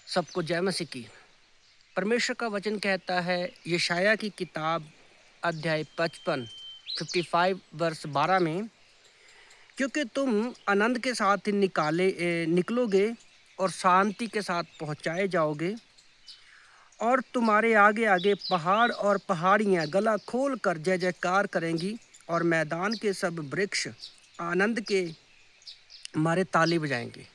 सबको जय मसीह की। परमेश्वर का वचन कहता है यशाया की किताब अध्याय 55 वर्ष 12 में, क्योंकि तुम आनंद के साथ निकलोगे और शांति के साथ पहुंचाए जाओगे, और तुम्हारे आगे आगे पहाड़ और पहाड़ियां गला खोल कर जय जयकार करेंगी, और मैदान के सब वृक्ष आनंद के मारे ताली बजाएंगे।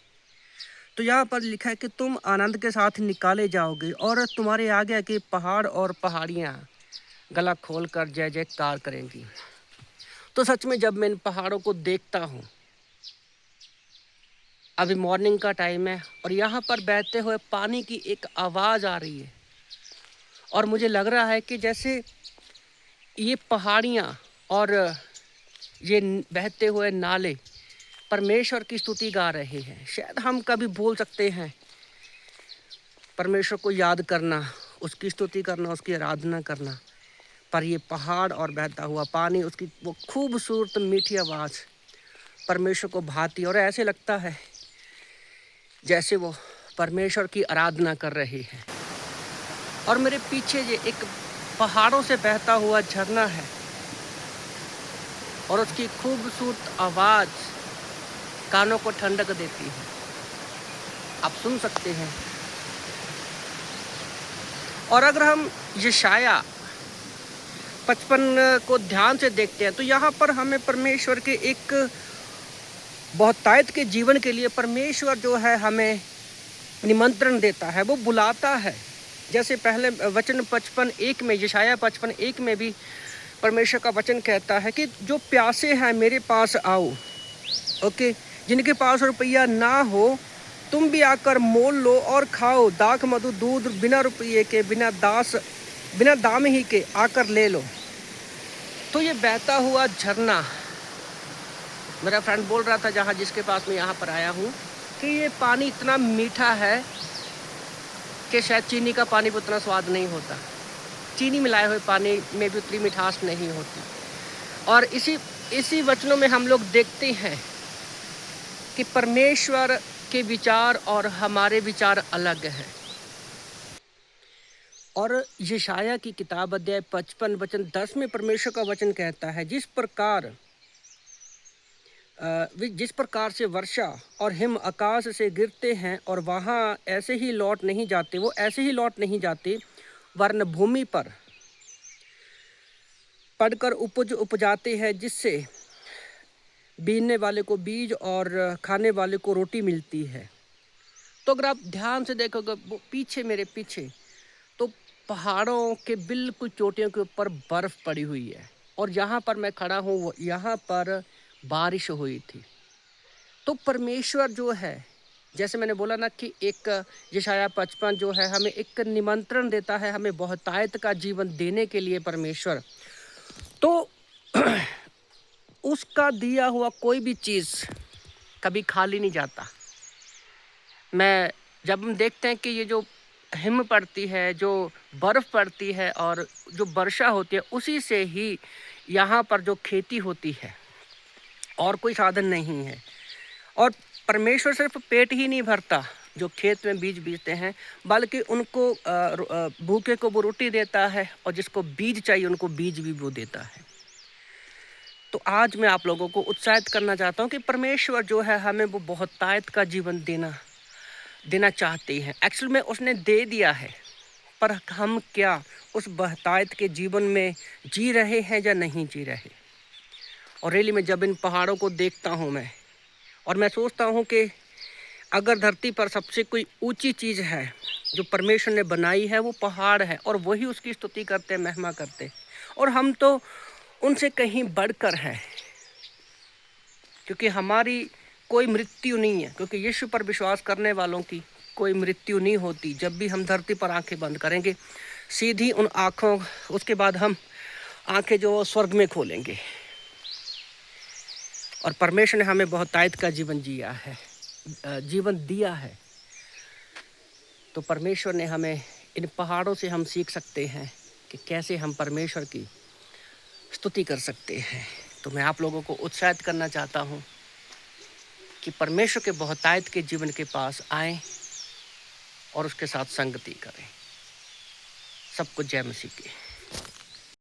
तो यहाँ पर लिखा है कि तुम आनंद के साथ निकाले जाओगे और तुम्हारे आगे आगे पहाड़ और पहाड़ियाँ गला खोल कर जय जयकार करेंगी। तो सच में जब मैं इन पहाड़ों को देखता हूँ, अभी मॉर्निंग का टाइम है और यहाँ पर बहते हुए पानी की एक आवाज़ आ रही है, और मुझे लग रहा है कि जैसे ये पहाड़ियाँ और ये बहते हुए नाले परमेश्वर की स्तुति गा रहे हैं। शायद हम कभी भूल सकते हैं परमेश्वर को याद करना, उसकी स्तुति करना, उसकी आराधना करना, पर ये पहाड़ और बहता हुआ पानी, उसकी वो खूबसूरत मीठी आवाज़ परमेश्वर को भाती, और ऐसे लगता है जैसे वो परमेश्वर की आराधना कर रहे हैं। और मेरे पीछे ये एक पहाड़ों से बहता हुआ झरना है, और उसकी खूबसूरत आवाज़ कानों को ठंडक देती है। आप सुन सकते हैं। और अगर हम यशाया 55 को ध्यान से देखते हैं तो यहाँ पर हमें परमेश्वर के एक बहुतायत के जीवन के लिए परमेश्वर जो है हमें निमंत्रण देता है, वो बुलाता है। जैसे पहले वचन 55:1 में, यशाया 55:1 में भी परमेश्वर का वचन कहता है कि जो प्यासे हैं मेरे पास आओ। ओके, जिनके पास रुपया ना हो तुम भी आकर मोल लो और खाओ। दाख मधु दूध बिना रुपये के, बिना दाम ही के आकर ले लो। तो ये बहता हुआ झरना, मेरा फ्रेंड बोल रहा था जहाँ जिसके पास मैं यहाँ पर आया हूँ, कि ये पानी इतना मीठा है कि शायद चीनी का पानी भी उतना स्वाद नहीं होता। चीनी मिलाए हुए पानी में भी उतनी मिठास नहीं होती। और इसी वचनों में हम लोग देखते हैं कि परमेश्वर के विचार और हमारे विचार अलग हैं। और यशाया की किताब अध्याय 55 वचन 10 में परमेश्वर का वचन कहता है, जिस प्रकार से वर्षा और हिम आकाश से गिरते हैं और वहाँ ऐसे ही लौट नहीं जाते, वो ऐसे ही लौट नहीं जाते, वरन भूमि पर पड़कर उपज उपजाते हैं, जिससे बीनने वाले को बीज और खाने वाले को रोटी मिलती है। तो अगर आप ध्यान से देखोगे वो मेरे पीछे तो पहाड़ों के बिल्कुल चोटियों के ऊपर बर्फ पड़ी हुई है, और यहाँ पर मैं खड़ा हूँ, यहाँ पर बारिश हुई थी। तो परमेश्वर जो है, जैसे मैंने बोला ना कि एक यशाया 55 जो है हमें एक निमंत्रण देता है, हमें बहुतायत का जीवन देने के लिए परमेश्वर। तो उसका दिया हुआ कोई भी चीज़ कभी खाली नहीं जाता। जब हम देखते हैं कि ये जो हिम पड़ती है, जो बर्फ़ पड़ती है और जो वर्षा होती है, उसी से ही यहाँ पर जो खेती होती है, और कोई साधन नहीं है। और परमेश्वर सिर्फ पेट ही नहीं भरता जो खेत में बीज बीजते हैं, बल्कि उनको भूखे को वो रोटी देता है, और जिसको बीज चाहिए उनको बीज भी वो देता है। तो आज मैं आप लोगों को उत्साहित करना चाहता हूँ कि परमेश्वर जो है हमें वो बहुतायत का जीवन देना चाहते हैं। एक्चुअल में उसने दे दिया है, पर हम क्या उस बहुतायत के जीवन में जी रहे हैं या नहीं जी रहे। और रियली में जब इन पहाड़ों को देखता हूँ और मैं सोचता हूँ कि अगर धरती पर सबसे कोई ऊंची चीज़ है जो परमेश्वर ने बनाई है, वो पहाड़ है, और वही उसकी स्तुति करते, महिमा करते, और हम तो उनसे कहीं बढ़कर हैं, क्योंकि हमारी कोई मृत्यु नहीं है, क्योंकि यीशु पर विश्वास करने वालों की कोई मृत्यु नहीं होती। जब भी हम धरती पर आंखें बंद करेंगे, सीधी उन आँखों, उसके बाद हम आंखें जो स्वर्ग में खोलेंगे। और परमेश्वर ने हमें बहुतायत का जीवन दिया है। तो परमेश्वर ने हमें, इन पहाड़ों से हम सीख सकते हैं कि कैसे हम परमेश्वर की स्तुति कर सकते हैं। तो मैं आप लोगों को उत्साहित करना चाहता हूँ कि परमेश्वर के बहुतायत के जीवन के पास आएं, और उसके साथ संगति करें। सबको जय मसीह की।